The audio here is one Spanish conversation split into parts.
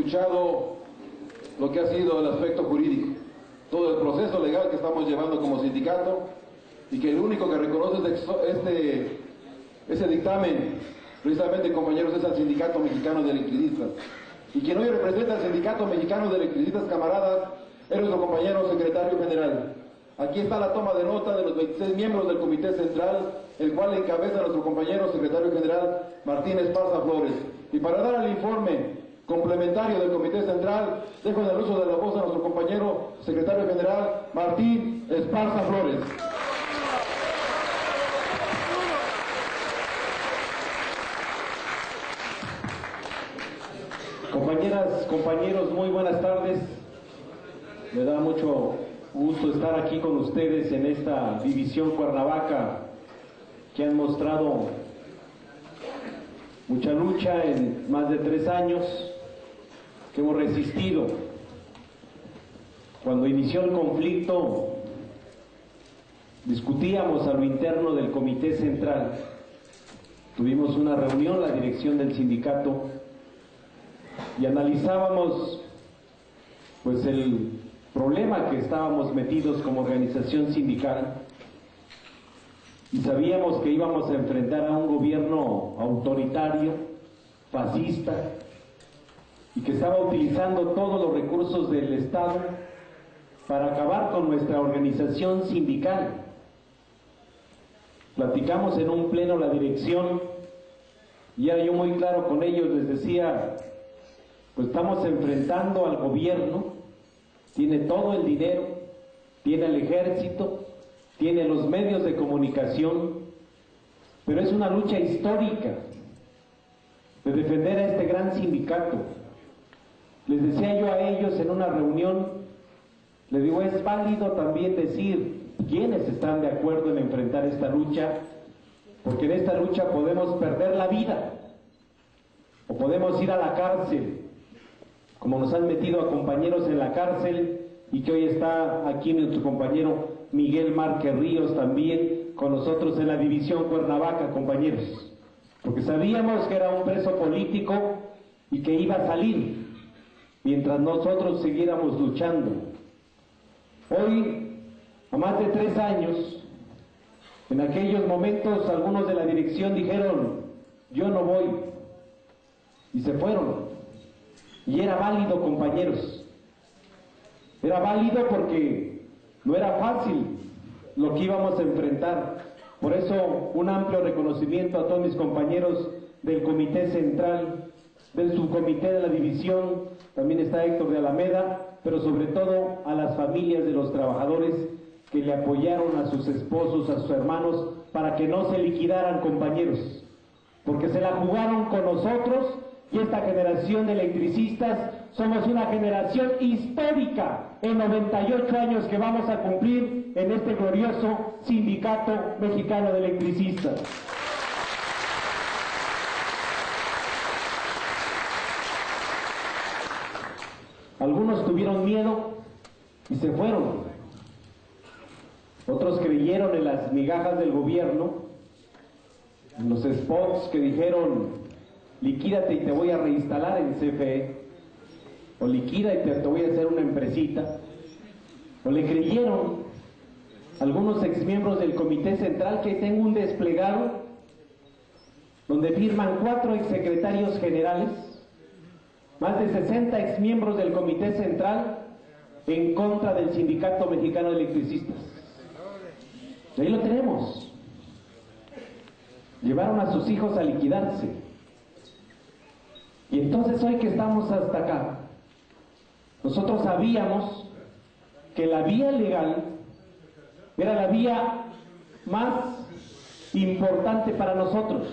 escuchado lo que ha sido el aspecto jurídico, todo el proceso legal que estamos llevando como sindicato, y que el único que reconoce ese dictamen, precisamente, compañeros, es al Sindicato Mexicano de Electricistas. Y quien hoy representa al Sindicato Mexicano de Electricistas, camaradas, es nuestro compañero secretario general. Aquí está la toma de nota de los 26 miembros del Comité Central, el cual encabeza nuestro compañero secretario general Martín Esparza Flores. Y para dar el informe complementario del Comité Central, dejo en el uso de la voz a nuestro compañero secretario general Martín Esparza Flores. Compañeras, compañeros, muy buenas tardes. Me da mucho gusto estar aquí con ustedes en esta división Cuernavaca, que han mostrado mucha lucha en más de 3 años, que hemos resistido. Cuando inició el conflicto, discutíamos a lo interno del Comité Central. Tuvimos una reunión, la dirección del sindicato, y analizábamos pues el problema que estábamos metidos como organización sindical, y sabíamos que íbamos a enfrentar a un gobierno autoritario, fascista, y que estaba utilizando todos los recursos del Estado para acabar con nuestra organización sindical. Platicamos en un pleno la dirección, y era yo muy claro con ellos, les decía, pues estamos enfrentando al gobierno, tiene todo el dinero, tiene el ejército, tiene los medios de comunicación, pero es una lucha histórica de defender a este gran sindicato. Les decía yo a ellos en una reunión, les digo, es válido también decir quiénes están de acuerdo en enfrentar esta lucha, porque en esta lucha podemos perder la vida, o podemos ir a la cárcel, como nos han metido a compañeros en la cárcel, y que hoy está aquí nuestro compañero Miguel Márquez Ríos también con nosotros en la división Cuernavaca, compañeros, porque sabíamos que era un preso político y que iba a salir mientras nosotros siguiéramos luchando. Hoy, a más de 3 años, en aquellos momentos algunos de la dirección dijeron, yo no voy, y se fueron. Y era válido, compañeros, era válido porque no era fácil lo que íbamos a enfrentar. Por eso un amplio reconocimiento a todos mis compañeros del Comité Central, del subcomité de la división, también está Héctor de Alameda, pero sobre todo a las familias de los trabajadores que le apoyaron a sus esposos, a sus hermanos, para que no se liquidaran, compañeros, porque se la jugaron con nosotros. Y esta generación de electricistas somos una generación histórica en 98 años que vamos a cumplir en este glorioso Sindicato Mexicano de Electricistas. Algunos tuvieron miedo y se fueron. Otros creyeron en las migajas del gobierno, en los spots que dijeron, liquídate y te voy a reinstalar en CFE, o liquida y te voy a hacer una empresita. O le creyeron algunos exmiembros del Comité Central, que tengo un desplegado donde firman 4 exsecretarios generales, más de 60 exmiembros del Comité Central en contra del Sindicato Mexicano de Electricistas. Ahí lo tenemos. Llevaron a sus hijos a liquidarse. Y entonces hoy que estamos hasta acá, nosotros sabíamos que la vía legal era la vía más importante para nosotros.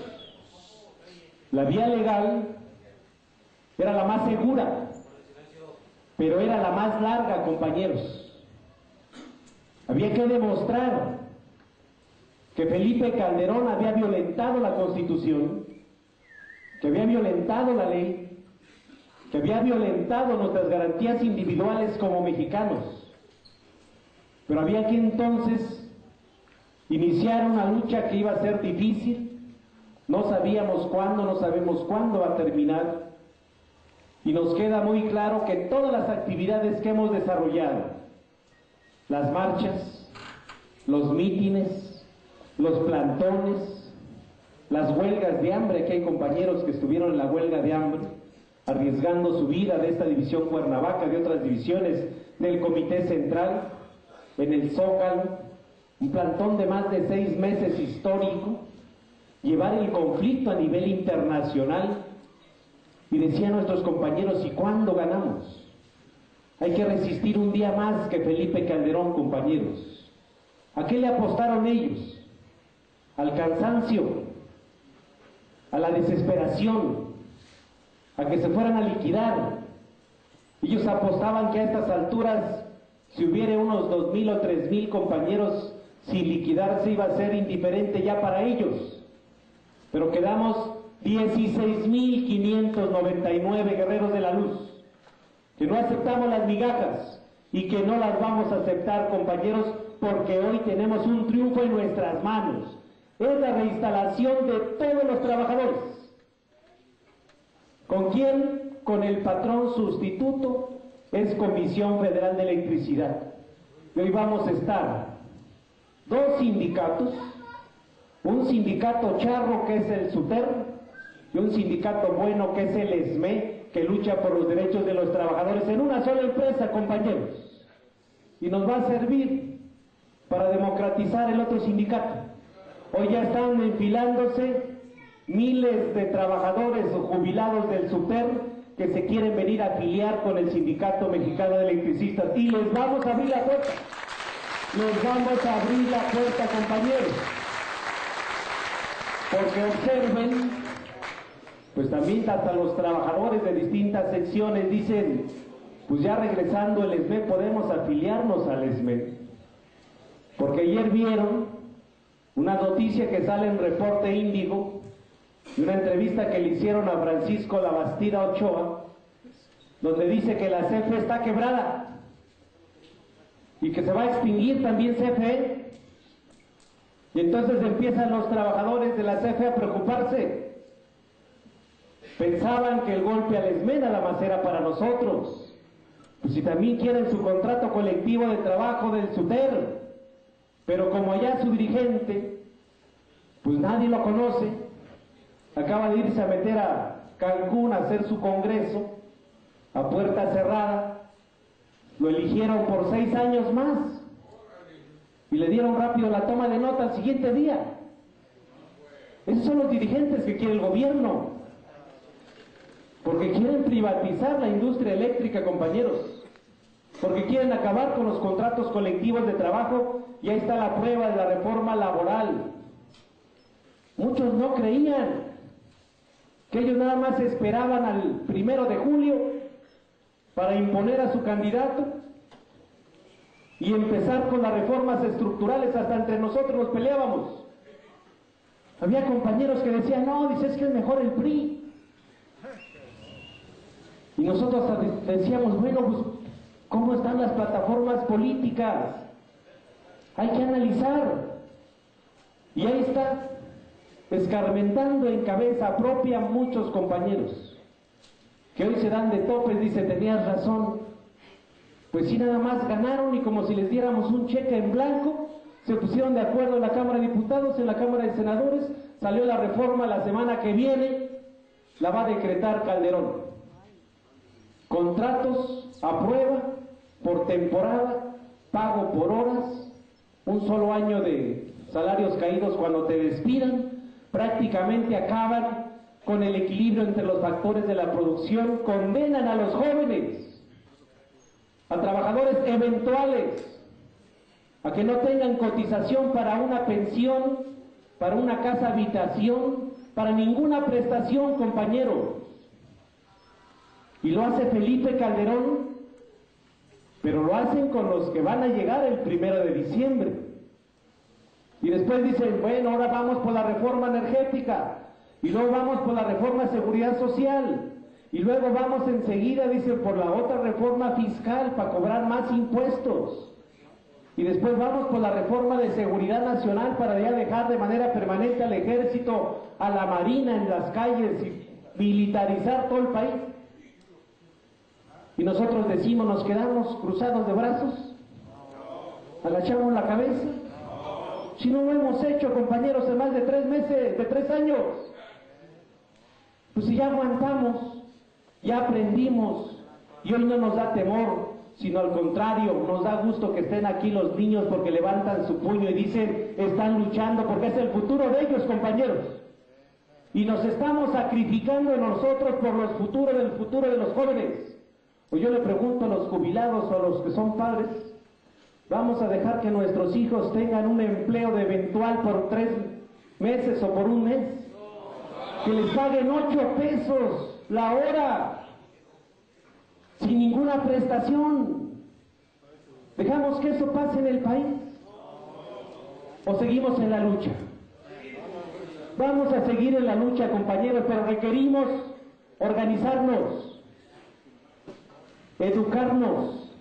La vía legal era la más segura, pero era la más larga, compañeros. Había que demostrar que Felipe Calderón había violentado la Constitución, que había violentado la ley, que había violentado nuestras garantías individuales como mexicanos. Pero había que entonces iniciar una lucha que iba a ser difícil, no sabíamos cuándo, no sabemos cuándo va a terminar, y nos queda muy claro que todas las actividades que hemos desarrollado, las marchas, los mítines, los plantones, las huelgas de hambre, que hay compañeros que estuvieron en la huelga de hambre, arriesgando su vida de esta división Cuernavaca, de otras divisiones del Comité Central, en el Zócalo, un plantón de más de 6 meses histórico, llevar el conflicto a nivel internacional. Y decían nuestros compañeros, ¿y cuándo ganamos? Hay que resistir un día más que Felipe Calderón, compañeros. ¿A qué le apostaron ellos? Al cansancio, a la desesperación, a que se fueran a liquidar. Ellos apostaban que a estas alturas, si hubiera unos 2,000 o 3,000 compañeros sin liquidarse, iba a ser indiferente ya para ellos. Pero quedamos 16,599 guerreros de la luz, que no aceptamos las migajas y que no las vamos a aceptar, compañeros, porque hoy tenemos un triunfo en nuestras manos. Es la reinstalación de todos los trabajadores. ¿Con quién? Con el patrón sustituto, es Comisión Federal de Electricidad. Y hoy vamos a estar 2 sindicatos, un sindicato charro que es el SUTER, y un sindicato bueno que es el ESME, que lucha por los derechos de los trabajadores en una sola empresa, compañeros. Y nos va a servir para democratizar el otro sindicato. Hoy ya están enfilándose miles de trabajadores o jubilados del SUTER que se quieren venir a afiliar con el Sindicato Mexicano de Electricistas, y les vamos a abrir la puerta. Les vamos a abrir la puerta, compañeros. Porque observen, pues también hasta los trabajadores de distintas secciones dicen, pues ya regresando el ESME podemos afiliarnos al ESME. Porque ayer vieron una noticia que sale en Reporte Índigo, de una entrevista que le hicieron a Francisco Labastida Ochoa, donde dice que la CFE está quebrada y que se va a extinguir también CFE. Y entonces empiezan los trabajadores de la CFE a preocuparse. Pensaban que el golpe al ESME nada más era para nosotros. Pues si también quieren su contrato colectivo de trabajo del SUTER, pero como allá su dirigente, pues nadie lo conoce, acaba de irse a meter a Cancún a hacer su congreso a puerta cerrada, lo eligieron por 6 años más y le dieron rápido la toma de nota al siguiente día. Esos son los dirigentes que quiere el gobierno, porque quieren privatizar la industria eléctrica, compañeros, porque quieren acabar con los contratos colectivos de trabajo, y ahí está la prueba de la reforma laboral. Muchos no creían, que ellos nada más esperaban al 1 de julio para imponer a su candidato y empezar con las reformas estructurales. Hasta entre nosotros nos peleábamos. Había compañeros que decían, no, dices que es mejor el PRI. Y nosotros decíamos, bueno, pues, ¿cómo están las plataformas políticas? Hay que analizar. Y ahí está, escarmentando en cabeza propia muchos compañeros, que hoy se dan de topes, dice, tenías razón. Pues sí, nada más ganaron y como si les diéramos un cheque en blanco, se pusieron de acuerdo en la Cámara de Diputados, en la Cámara de Senadores, salió la reforma la semana que viene, la va a decretar Calderón. Contratos a prueba, por temporada, pago por horas, un solo año de salarios caídos cuando te despidan, prácticamente acaban con el equilibrio entre los factores de la producción, condenan a los jóvenes, a trabajadores eventuales, a que no tengan cotización para una pensión, para una casa habitación, para ninguna prestación, compañeros. Y lo hace Felipe Calderón, pero lo hacen con los que van a llegar el 1 de diciembre. Y después dicen, bueno, ahora vamos por la reforma energética, y luego vamos por la reforma de seguridad social, y luego vamos enseguida, dicen, por la otra reforma fiscal para cobrar más impuestos, y después vamos por la reforma de seguridad nacional para ya dejar de manera permanente al ejército, a la marina en las calles y militarizar todo el país. Y nosotros decimos, nos quedamos cruzados de brazos, agachamos la cabeza. Si no lo hemos hecho, compañeros, en más de 3 meses, de 3 años, pues si ya aguantamos, ya aprendimos, y hoy no nos da temor, sino al contrario, nos da gusto que estén aquí los niños porque levantan su puño y dicen, están luchando porque es el futuro de ellos, compañeros. Y nos estamos sacrificando en nosotros por los futuros del futuro de los jóvenes. Pues yo le pregunto a los jubilados o a los que son padres, ¿vamos a dejar que nuestros hijos tengan un empleo de eventual por 3 meses o por 1 mes? Que les paguen 8 pesos la hora, sin ninguna prestación. ¿Dejamos que eso pase en el país? ¿O seguimos en la lucha? Vamos a seguir en la lucha, compañeros, pero requerimos organizarnos, educarnos,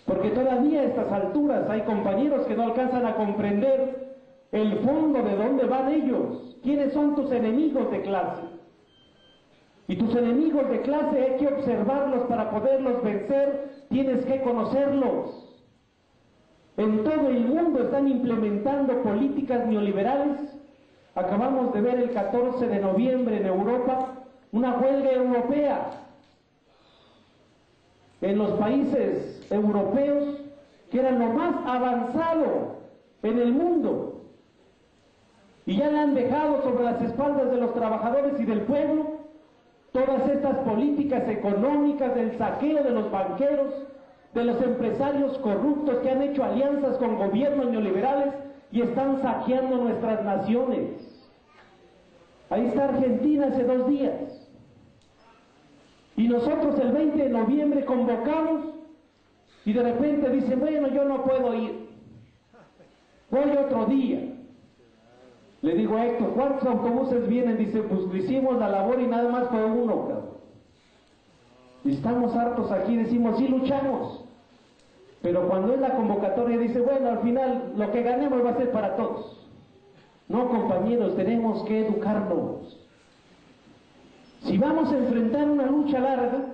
porque todavía a estas alturas hay compañeros que no alcanzan a comprender el fondo de dónde van ellos. ¿Quiénes son tus enemigos de clase? Y tus enemigos de clase hay que observarlos para poderlos vencer, tienes que conocerlos. En todo el mundo están implementando políticas neoliberales. Acabamos de ver el 14 de noviembre en Europa una huelga europea. En los países europeos que eran lo más avanzado en el mundo. Y ya le han dejado sobre las espaldas de los trabajadores y del pueblo todas estas políticas económicas del saqueo de los banqueros, de los empresarios corruptos que han hecho alianzas con gobiernos neoliberales y están saqueando nuestras naciones. Ahí está Argentina hace 2 días. Y nosotros el 20 de noviembre convocamos y de repente dicen, bueno, yo no puedo ir, voy otro día. Le digo a Héctor, ¿cuántos autobuses vienen? Dice, pues hicimos la labor y nada más fue 1, cabrón. Y estamos hartos aquí, decimos, sí luchamos. Pero cuando es la convocatoria dice, bueno, al final lo que ganemos va a ser para todos. No, compañeros, tenemos que educarnos. Si vamos a enfrentar una lucha larga,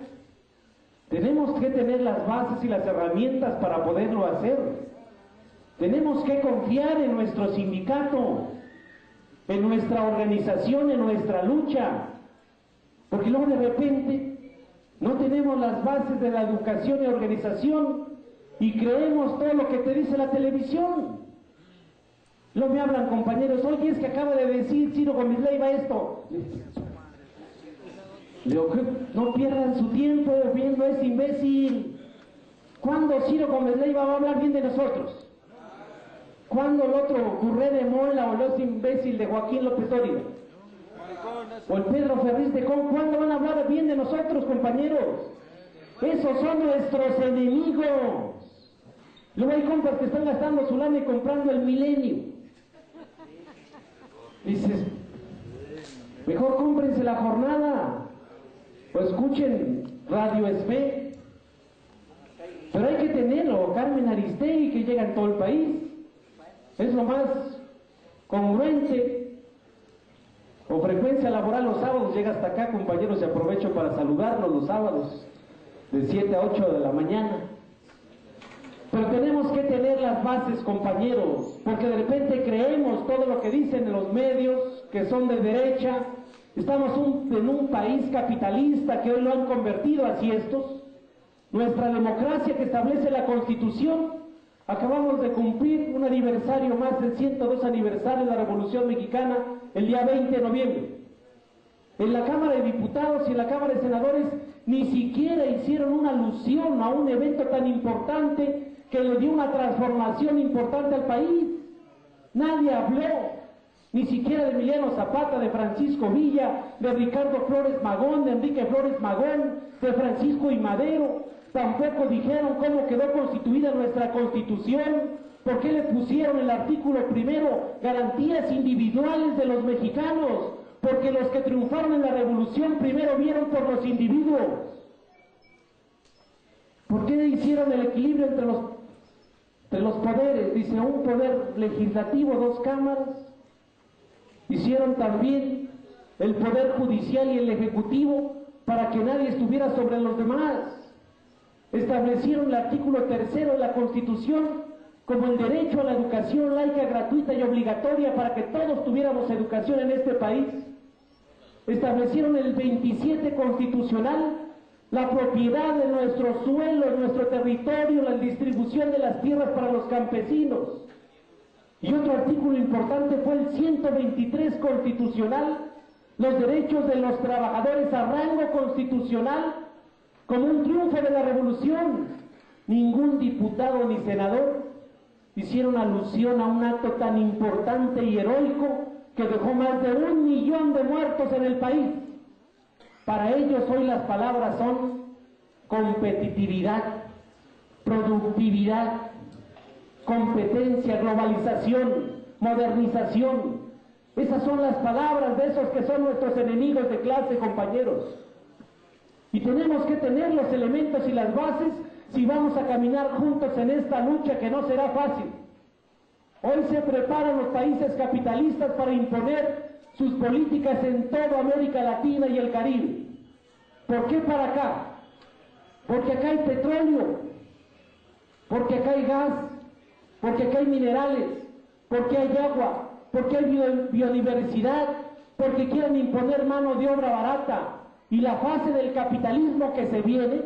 tenemos que tener las bases y las herramientas para poderlo hacer. Tenemos que confiar en nuestro sindicato, en nuestra organización, en nuestra lucha, porque luego de repente no tenemos las bases de la educación y organización y creemos todo lo que te dice la televisión. Luego me hablan compañeros, oye, es que acaba de decir Ciro Gómez Leiva esto. Le digo, no pierdan su tiempo viendo a ese imbécil. ¿Cuándo Ciro Gómez Leiva va a hablar bien de nosotros? ¿Cuándo el otro Burré de Mola o el imbécil de Joaquín López Dóriga? O el Pedro Ferriz de Con, ¿cuándo van a hablar bien de nosotros, compañeros? Esos son nuestros enemigos. Luego hay compas que están gastando su lana y comprando el Milenio. Dices, mejor cómprense La Jornada o escuchen Radio SV. Pero hay que tenerlo, Carmen Aristegui, que llega en todo el país. Es lo más congruente. O Frecuencia Laboral los sábados llega hasta acá, compañeros, y aprovecho para saludarlos los sábados de 7 a 8 de la mañana. Pero tenemos que tener las bases, compañeros, porque de repente creemos todo lo que dicen en los medios, que son de derecha. Estamos en un país capitalista que hoy lo han convertido así estos. Nuestra democracia que establece la Constitución. Acabamos de cumplir un aniversario más del 102 aniversario de la Revolución Mexicana el día 20 de noviembre. En la Cámara de Diputados y en la Cámara de Senadores ni siquiera hicieron una alusión a un evento tan importante que le dio una transformación importante al país. Nadie habló, ni siquiera de Emiliano Zapata, de Francisco Villa, de Ricardo Flores Magón, de Enrique Flores Magón, de Francisco I. Madero. Tampoco dijeron cómo quedó constituida nuestra Constitución, por qué le pusieron el artículo 1, garantías individuales de los mexicanos, porque los que triunfaron en la revolución primero vieron por los individuos. ¿Por qué hicieron el equilibrio entre los poderes? Dice, un poder legislativo, 2 cámaras. Hicieron también el poder judicial y el ejecutivo para que nadie estuviera sobre los demás. Establecieron el artículo 3 de la Constitución como el derecho a la educación laica, gratuita y obligatoria para que todos tuviéramos educación en este país. Establecieron el 27 constitucional, la propiedad de nuestro suelo, nuestro territorio, la distribución de las tierras para los campesinos. Y otro artículo importante fue el 123 constitucional, los derechos de los trabajadores a rango constitucional, como un triunfo de la revolución. Ningún diputado ni senador hicieron alusión a un acto tan importante y heroico que dejó más de 1 millón de muertos en el país. Para ellos hoy las palabras son competitividad, productividad, competencia, globalización, modernización. Esas son las palabras de esos que son nuestros enemigos de clase, compañeros. Y tenemos que tener los elementos y las bases si vamos a caminar juntos en esta lucha que no será fácil. Hoy se preparan los países capitalistas para imponer sus políticas en toda América Latina y el Caribe. ¿Por qué para acá? Porque acá hay petróleo, porque acá hay gas, porque acá hay minerales, porque hay agua, porque hay biodiversidad, porque quieren imponer mano de obra barata. Y la fase del capitalismo que se viene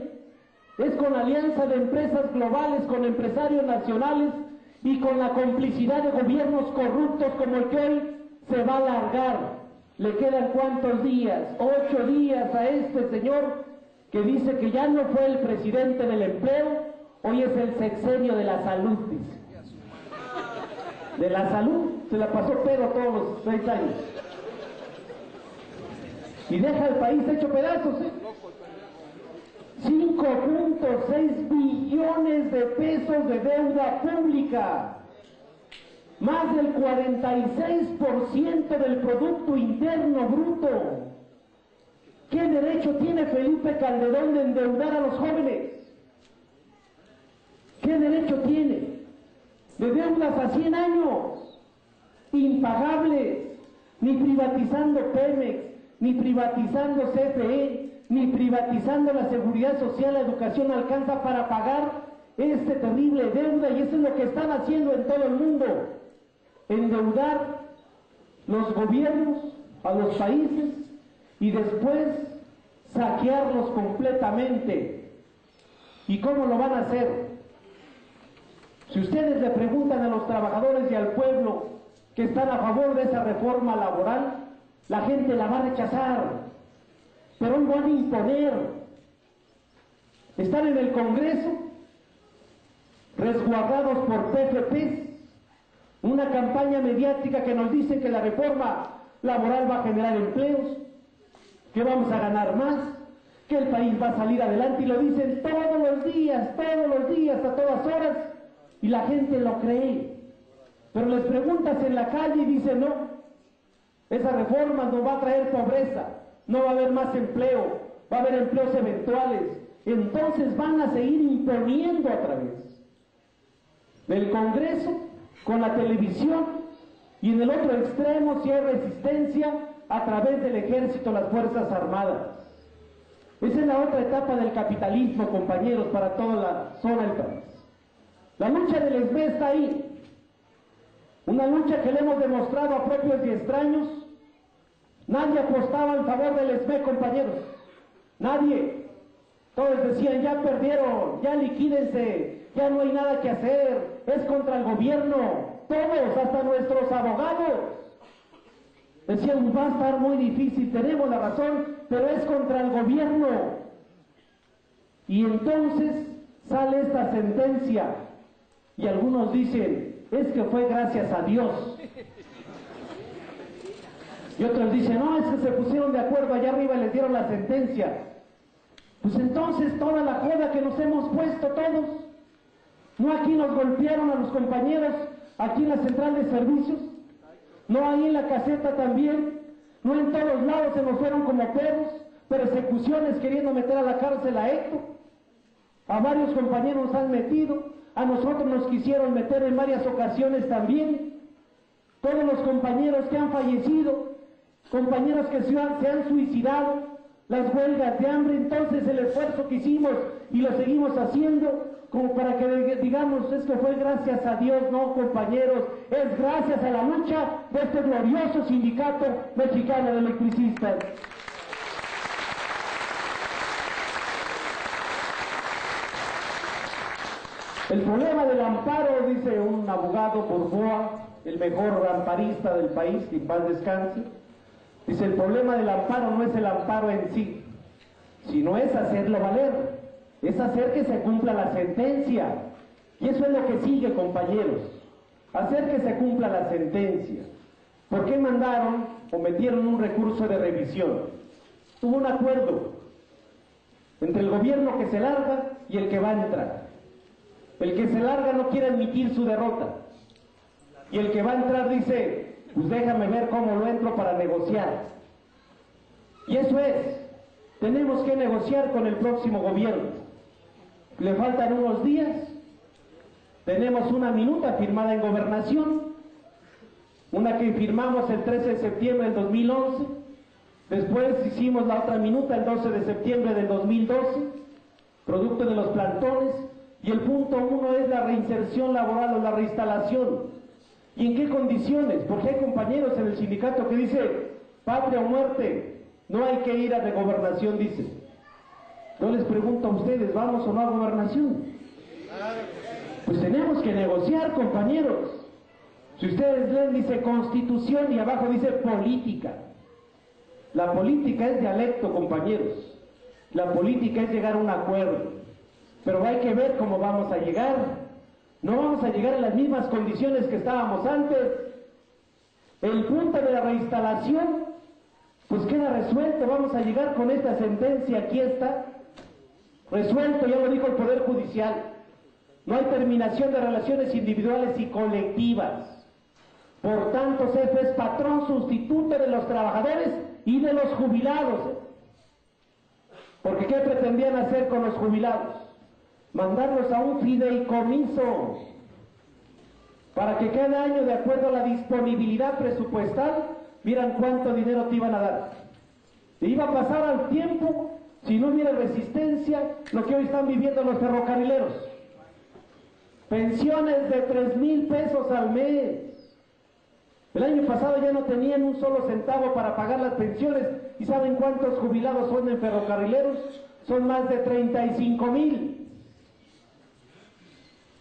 es con alianza de empresas globales, con empresarios nacionales y con la complicidad de gobiernos corruptos como el que hoy se va a alargar. ¿Le quedan cuántos días? 8 días a este señor que dice que ya no fue el presidente del empleo, hoy es el sexenio de la salud, dice. De la salud se la pasó pedo todos los 6 años. Y deja el país hecho pedazos, 5.6 billones de pesos de deuda pública, más del 46% del Producto Interno Bruto. ¿Qué derecho tiene Felipe Calderón de endeudar a los jóvenes? ¿Qué derecho tiene? De deudas a 100 años, impagables, ni privatizando Pemex, ni privatizando CFE, ni privatizando la seguridad social, la educación alcanza para pagar este terrible deuda, y eso es lo que están haciendo en todo el mundo, endeudar los gobiernos a los países y después saquearlos completamente. ¿Y cómo lo van a hacer? Si ustedes le preguntan a los trabajadores y al pueblo que están a favor de esa reforma laboral, la gente la va a rechazar, pero hoy van a imponer. Están en el Congreso, resguardados por PFPs, una campaña mediática que nos dice que la reforma laboral va a generar empleos, que vamos a ganar más, que el país va a salir adelante, y lo dicen todos los días, a todas horas, y la gente lo cree. Pero les preguntas en la calle y dicen no, esa reforma nos va a traer pobreza, no va a haber más empleo, va a haber empleos eventuales. Entonces van a seguir imponiendo a través del Congreso, con la televisión, y en el otro extremo, si hay resistencia, a través del ejército, las Fuerzas Armadas. Esa es la otra etapa del capitalismo, compañeros, para toda la zona del país. La lucha del ESME está ahí. Una lucha que le hemos demostrado a propios y extraños. Nadie apostaba en favor del ESME, compañeros. Nadie. Todos decían, ya perdieron, ya liquídense, ya no hay nada que hacer, es contra el gobierno. Todos, hasta nuestros abogados, decían, va a estar muy difícil, tenemos la razón, pero es contra el gobierno. Y entonces sale esta sentencia, y algunos dicen, es que fue gracias a Dios. Y otros dicen, no, es que se pusieron de acuerdo allá arriba y les dieron la sentencia. Pues entonces toda la joda que nos hemos puesto todos, no aquí nos golpearon a los compañeros, aquí en la central de servicios, no ahí en la caseta también, no en todos lados se nos fueron como perros, persecuciones queriendo meter a la cárcel a Héctor, a varios compañeros nos han metido, a nosotros nos quisieron meter en varias ocasiones también, todos los compañeros que han fallecido, compañeros que se han suicidado, las huelgas de hambre. Entonces el esfuerzo que hicimos y lo seguimos haciendo, como para que digamos, es que fue gracias a Dios. No, compañeros, es gracias a la lucha de este glorioso sindicato mexicano de electricistas. El problema del amparo, dice un abogado Burboa, el mejor amparista del país, que en paz descanse, dice: el problema del amparo no es el amparo en sí, sino es hacerlo valer, es hacer que se cumpla la sentencia. Y eso es lo que sigue, compañeros, hacer que se cumpla la sentencia. ¿Por qué mandaron o metieron un recurso de revisión? Hubo un acuerdo entre el gobierno que se larga y el que va a entrar. El que se larga no quiere admitir su derrota, y el que va a entrar dice: pues déjame ver cómo lo entro para negociar. Y eso es, tenemos que negociar con el próximo gobierno. Le faltan unos días, tenemos una minuta firmada en Gobernación, una que firmamos el 13 de septiembre del 2011, después hicimos la otra minuta el 12 de septiembre del 2012, producto de los plantones. Y el punto 1 es la reinserción laboral o la reinstalación. ¿Y en qué condiciones? Porque hay compañeros en el sindicato que dicen: patria o muerte, no hay que ir a de gobernación, dicen. Yo les pregunto a ustedes: ¿vamos o no a gobernación? Pues tenemos que negociar, compañeros. Si ustedes leen, dice constitución y abajo dice política. La política es dialecto, compañeros. La política es llegar a un acuerdo. Pero hay que ver cómo vamos a llegar. No vamos a llegar en las mismas condiciones que estábamos antes. El punto de la reinstalación, pues queda resuelto. Vamos a llegar con esta sentencia, aquí está, resuelto, ya lo dijo el Poder Judicial. No hay terminación de relaciones individuales y colectivas. Por tanto, CFE es patrón sustituto de los trabajadores y de los jubilados. Porque ¿qué pretendían hacer con los jubilados? Mandarlos a un fideicomiso para que cada año, de acuerdo a la disponibilidad presupuestal, vieran cuánto dinero te iban a dar. Te iba a pasar al tiempo, si no hubiera resistencia, lo que hoy están viviendo los ferrocarrileros. Pensiones de 3,000 pesos al mes. El año pasado ya no tenían un solo centavo para pagar las pensiones. ¿Y saben cuántos jubilados son en ferrocarrileros? Son más de 35,000.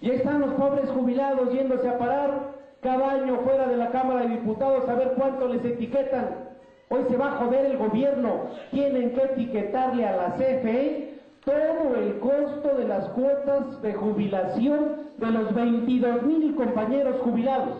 Y ahí están los pobres jubilados yéndose a parar cada año fuera de la Cámara de Diputados a ver cuánto les etiquetan. Hoy se va a joder el gobierno. Tienen que etiquetarle a la CFE todo el costo de las cuotas de jubilación de los 22,000 compañeros jubilados.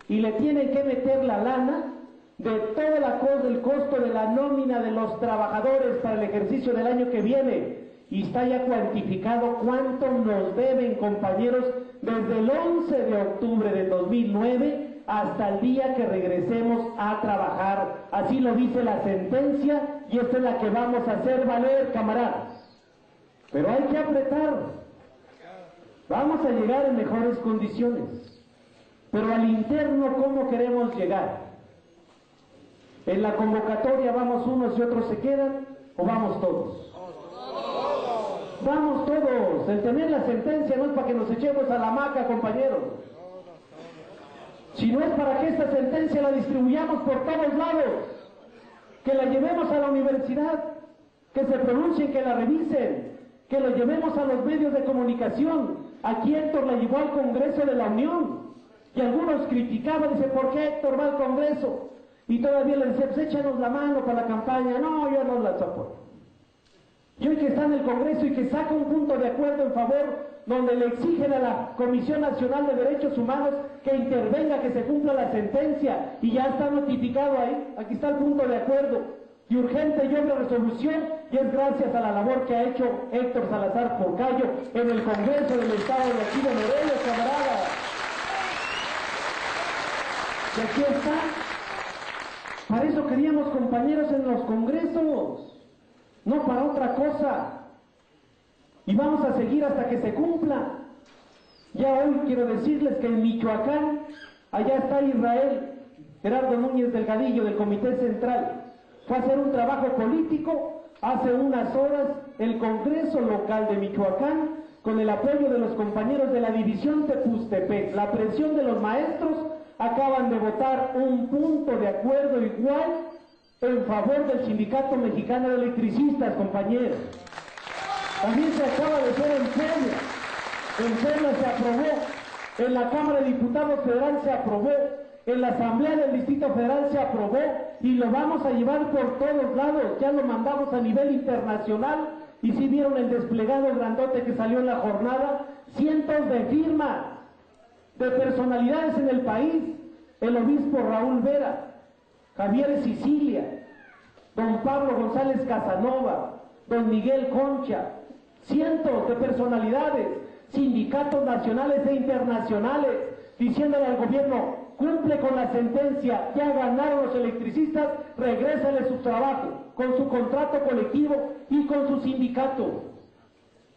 Y le tienen que meter la lana de todo el costo de la nómina de los trabajadores para el ejercicio del año que viene. Y está ya cuantificado cuánto nos deben, compañeros, desde el 11 de octubre del 2009 hasta el día que regresemos a trabajar. Así lo dice la sentencia y esta es la que vamos a hacer valer, camaradas. Pero hay que apretar. Vamos a llegar en mejores condiciones. Pero al interno, ¿cómo queremos llegar? ¿En la convocatoria vamos unos y otros se quedan o vamos todos? Vamos todos. El tener la sentencia no es para que nos echemos a la hamaca, compañeros, sino es para que esta sentencia la distribuyamos por todos lados, que la llevemos a la universidad, que se pronuncien, que la revisen, que la llevemos a los medios de comunicación. Aquí Héctor la llevó al Congreso de la Unión y algunos criticaban, dice: ¿por qué Héctor va al Congreso? Y todavía le decía: pues échanos la mano para la campaña. No, yo no la apoyo. Y hoy que está en el Congreso y que saca un punto de acuerdo en favor, donde le exigen a la Comisión Nacional de Derechos Humanos que intervenga, que se cumpla la sentencia, y ya está notificado ahí, aquí está el punto de acuerdo, y urgente y obra resolución, y es gracias a la labor que ha hecho Héctor Salazar Porcayo en el Congreso del Estado de aquí de Morelos, camaradas. Y aquí está. Para eso queríamos compañeros en los congresos, no para otra cosa. Y vamos a seguir hasta que se cumpla. Ya hoy quiero decirles que en Michoacán, allá está Israel, Gerardo Núñez Delgadillo del Comité Central, fue a hacer un trabajo político. Hace unas horas el Congreso local de Michoacán, con el apoyo de los compañeros de la división Tepustepec, la presión de los maestros, acaban de votar un punto de acuerdo igual en favor del Sindicato Mexicano de Electricistas, compañeros. También se acaba de hacer en Puebla se aprobó, en la Cámara de Diputados Federal se aprobó, en la Asamblea del Distrito Federal se aprobó y lo vamos a llevar por todos lados. Ya lo mandamos a nivel internacional y si vieron el desplegado grandote que salió en la jornada, cientos de firmas de personalidades en el país, el obispo Raúl Vera, Javier Sicilia, don Pablo González Casanova, don Miguel Concha, cientos de personalidades, sindicatos nacionales e internacionales, diciéndole al gobierno: cumple con la sentencia, ya ganaron los electricistas, regrésale su trabajo, con su contrato colectivo y con su sindicato.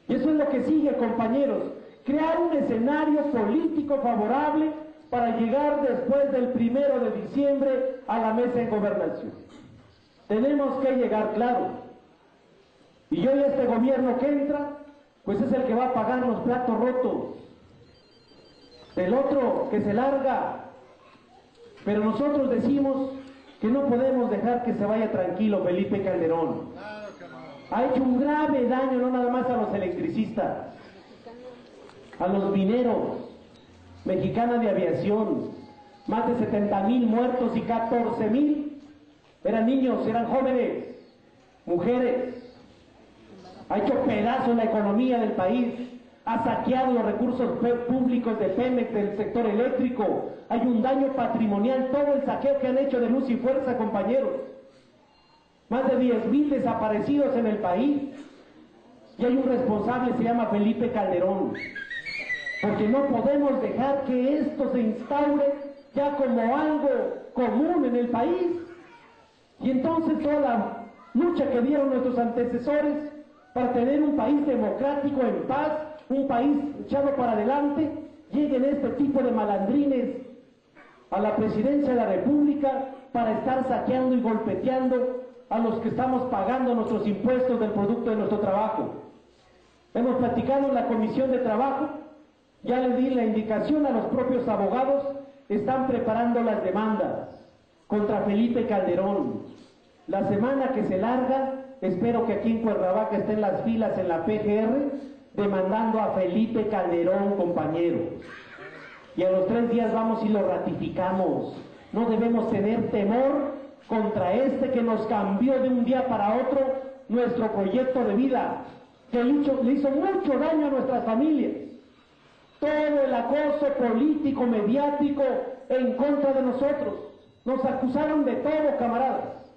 Y eso es lo que sigue, compañeros, crear un escenario político favorable para llegar después del 1 de diciembre a la mesa de gobernación. Tenemos que llegar claro. Y hoy este gobierno que entra, pues es el que va a pagar los platos rotos del otro que se larga. Pero nosotros decimos que no podemos dejar que se vaya tranquilo Felipe Calderón. Ha hecho un grave daño no nada más a los electricistas, a los mineros, Mexicana de Aviación, más de 70,000 muertos y 14,000 eran niños, eran jóvenes, mujeres. Ha hecho pedazos la economía del país, ha saqueado los recursos públicos de Pemex, del sector eléctrico. Hay un daño patrimonial, todo el saqueo que han hecho de Luz y Fuerza, compañeros. Más de 10,000 desaparecidos en el país. Y hay un responsable, se llama Felipe Calderón. Porque no podemos dejar que esto se instaure ya como algo común en el país. Y entonces toda la lucha que dieron nuestros antecesores para tener un país democrático, en paz, un país echado para adelante, lleguen este tipo de malandrines a la presidencia de la República para estar saqueando y golpeteando a los que estamos pagando nuestros impuestos del producto de nuestro trabajo. Hemos platicado en la Comisión de Trabajo, ya les di la indicación a los propios abogados, están preparando las demandas contra Felipe Calderón. La semana que se larga, espero que aquí en Cuernavaca estén las filas en la PGR demandando a Felipe Calderón, compañeros. Y a los 3 días vamos y lo ratificamos. No debemos tener temor contra este que nos cambió de un día para otro nuestro proyecto de vida, que le hizo mucho daño a nuestras familias. Todo el acoso político, mediático en contra de nosotros. Nos acusaron de todo, camaradas.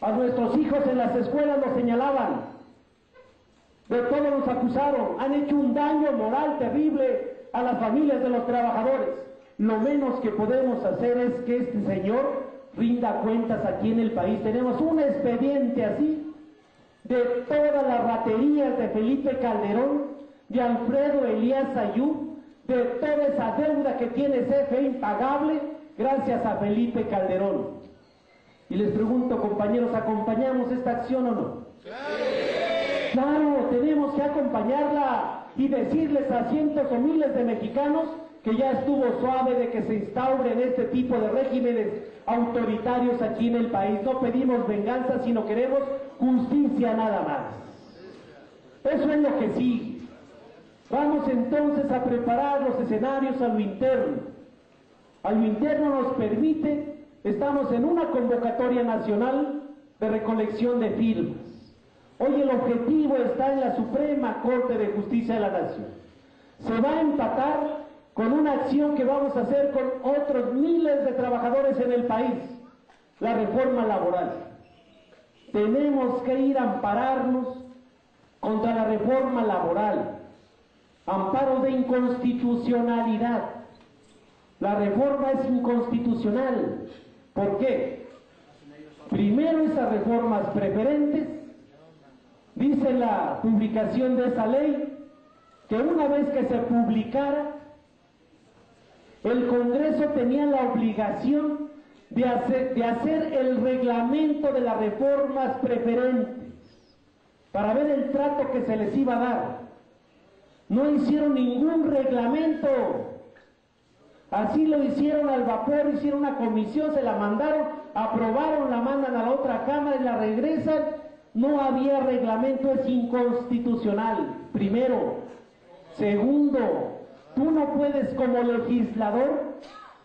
A nuestros hijos en las escuelas los señalaban. De todo nos acusaron. Han hecho un daño moral terrible a las familias de los trabajadores. Lo menos que podemos hacer es que este señor rinda cuentas aquí en el país. Tenemos un expediente así de todas las raterías de Felipe Calderón, de Alfredo Elías Ayub, de toda esa deuda que tiene CFE impagable gracias a Felipe Calderón. Y les pregunto, compañeros, ¿acompañamos esta acción o no? ¡Sí! Claro, tenemos que acompañarla y decirles a cientos o miles de mexicanos que ya estuvo suave de que se instauren este tipo de regímenes autoritarios aquí en el país. No pedimos venganza, sino queremos justicia nada más. Eso es lo que sigue. Vamos entonces a preparar los escenarios a lo interno. A lo interno nos permite, estamos en una convocatoria nacional de recolección de firmas. Hoy el objetivo está en la Suprema Corte de Justicia de la Nación. Se va a empatar con una acción que vamos a hacer con otros miles de trabajadores en el país, la reforma laboral. Tenemos que ir a ampararnos contra la reforma laboral, amparo de inconstitucionalidad. La reforma es inconstitucional. ¿Por qué? Primero, esas reformas preferentes, dice la publicación de esa ley, que una vez que se publicara, el Congreso tenía la obligación de hacer el reglamento de las reformas preferentes para ver el trato que se les iba a dar. No hicieron ningún reglamento. Así lo hicieron al vapor, hicieron una comisión, se la mandaron, aprobaron, la mandan a la otra cámara y la regresan. No había reglamento, es inconstitucional, primero. Segundo, tú no puedes como legislador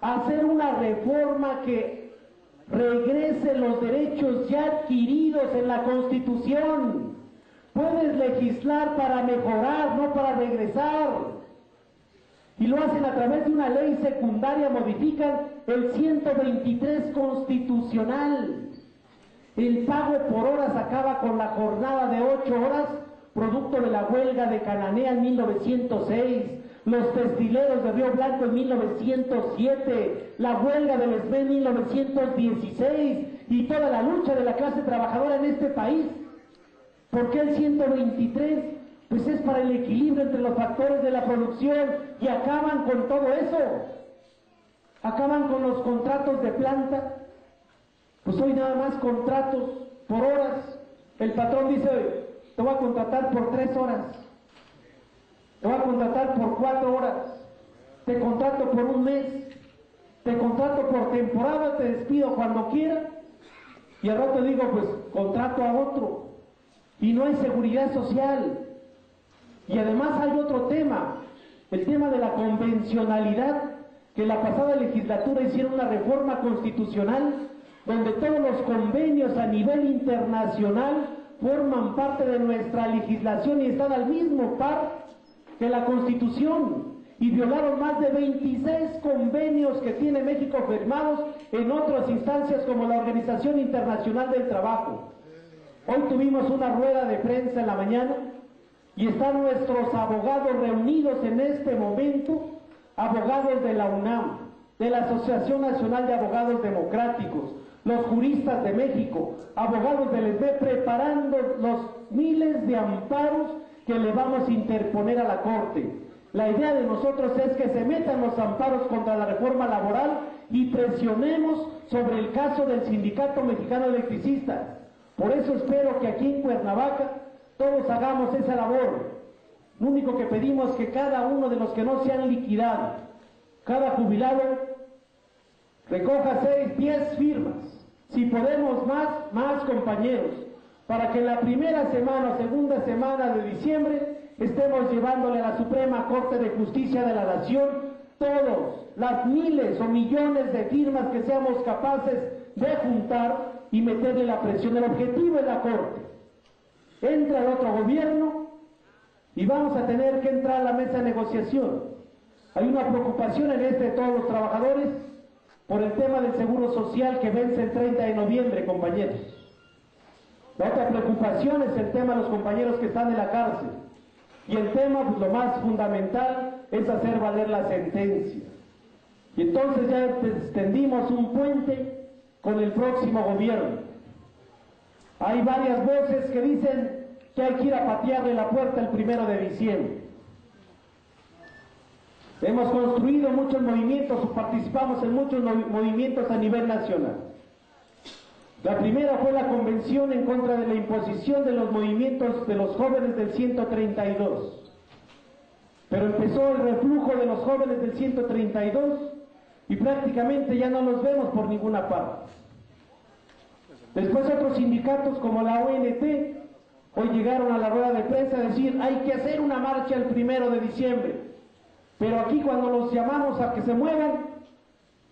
hacer una reforma que regrese los derechos ya adquiridos en la Constitución. Puedes legislar para mejorar, no para regresar. Y lo hacen a través de una ley secundaria, modifican el 123 constitucional. El pago por horas acaba con la jornada de 8 horas, producto de la huelga de Cananea en 1906, los textileros de Río Blanco en 1907, la huelga del ESME en 1916 y toda la lucha de la clase trabajadora en este país. ¿Por qué el 123? Pues es para el equilibrio entre los factores de la producción y acaban con todo eso. Acaban con los contratos de planta. Pues hoy nada más contratos por horas. El patrón dice, te voy a contratar por 3 horas. Te voy a contratar por 4 horas. Te contrato por un mes. Te contrato por temporada, te despido cuando quiera. Y al rato digo, pues contrato a otro. Y no hay seguridad social. Y además hay otro tema, el tema de la convencionalidad, que en la pasada legislatura hicieron una reforma constitucional donde todos los convenios a nivel internacional forman parte de nuestra legislación y están al mismo par que la Constitución, y violaron más de 26 convenios que tiene México firmados en otras instancias como la Organización Internacional del Trabajo. Hoy tuvimos una rueda de prensa en la mañana y están nuestros abogados reunidos en este momento, abogados de la UNAM, de la Asociación Nacional de Abogados Democráticos, los juristas de México, abogados del ESME, preparando los miles de amparos que le vamos a interponer a la Corte. La idea de nosotros es que se metan los amparos contra la reforma laboral y presionemos sobre el caso del Sindicato Mexicano de Electricistas. Por eso espero que aquí en Cuernavaca todos hagamos esa labor. Lo único que pedimos es que cada uno de los que no se han liquidado, cada jubilado, recoja 10 firmas. Si podemos más compañeros, para que en la primera semana o segunda semana de diciembre estemos llevándole a la Suprema Corte de Justicia de la Nación todos, las miles o millones de firmas que seamos capaces de juntar y meterle la presión. El objetivo es la Corte. Entra el otro gobierno y vamos a tener que entrar a la mesa de negociación. Hay una preocupación en de todos los trabajadores por el tema del seguro social que vence el 30 de noviembre, compañeros. La otra preocupación es el tema de los compañeros que están en la cárcel. Y el tema, pues lo más fundamental, es hacer valer la sentencia. Y entonces ya extendimos un puente con el próximo gobierno. Hay varias voces que dicen que hay que ir a patearle la puerta el 1 de diciembre. Hemos construido muchos movimientos, participamos en muchos movimientos a nivel nacional. La primera fue la convención en contra de la imposición de los movimientos de los jóvenes del 132. Pero empezó el reflujo de los jóvenes del 132 y prácticamente ya no los vemos por ninguna parte. Después otros sindicatos como la ONT hoy llegaron a la rueda de prensa a decir hay que hacer una marcha el 1 de diciembre. Pero aquí cuando los llamamos a que se muevan,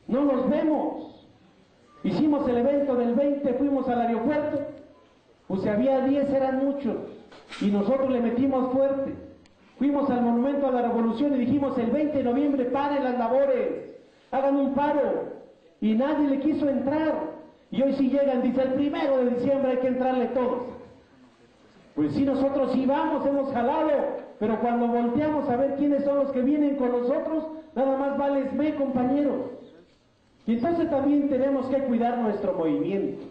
no los vemos. Hicimos el evento del 20, fuimos al aeropuerto, pues si había 10 eran muchos, y nosotros le metimos fuerte. Fuimos al Monumento a la Revolución y dijimos el 20 de noviembre paren las labores, hagan un paro, y nadie le quiso entrar. Y hoy sí llegan, dice el 1 de diciembre hay que entrarle todos. Pues sí, nosotros sí vamos, hemos jalado, pero cuando volteamos a ver quiénes son los que vienen con nosotros, nada más vale ESME, compañeros. Y entonces también tenemos que cuidar nuestro movimiento.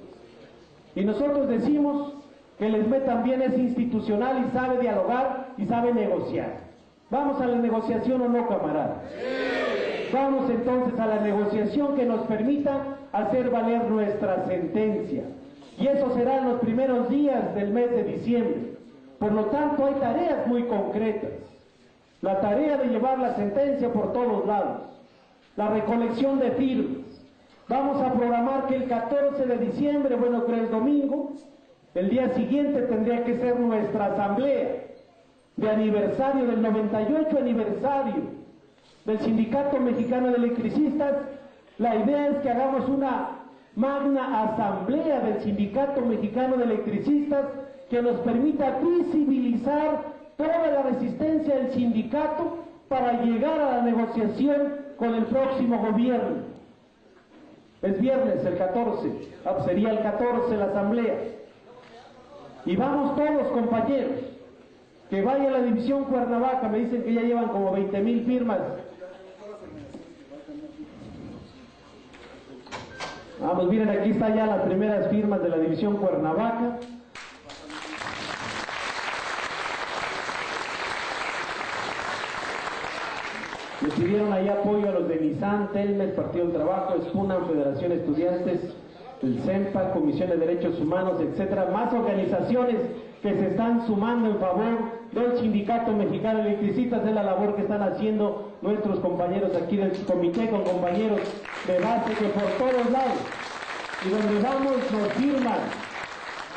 Y nosotros decimos que el ESME también es institucional y sabe dialogar y sabe negociar. ¿Vamos a la negociación o no, camaradas? Sí. Vamos entonces a la negociación que nos permita hacer valer nuestra sentencia. Y eso será en los primeros días del mes de diciembre. Por lo tanto, hay tareas muy concretas. La tarea de llevar la sentencia por todos lados. La recolección de firmas. Vamos a programar que el 14 de diciembre, bueno, creo es domingo, el día siguiente tendría que ser nuestra asamblea de aniversario, del 98 aniversario del Sindicato Mexicano de Electricistas. La idea es que hagamos una magna asamblea del Sindicato Mexicano de Electricistas que nos permita visibilizar toda la resistencia del sindicato para llegar a la negociación con el próximo gobierno. Es viernes, el 14, sería el 14 la asamblea. Y vamos todos, compañeros, que vaya a la división Cuernavaca, me dicen que ya llevan como 20,000 firmas. Vamos, miren, aquí están ya las primeras firmas de la división Cuernavaca. Le pidieron ahí apoyo a los de Nissan, Telmex, Partido del Trabajo, Espunam, Federación de Estudiantes, el CEMPA, Comisión de Derechos Humanos, etcétera, más organizaciones que se están sumando en favor del Sindicato Mexicano de Electricistas, de la labor que están haciendo nuestros compañeros aquí del comité, con compañeros de base que por todos lados, y donde vamos nos firman.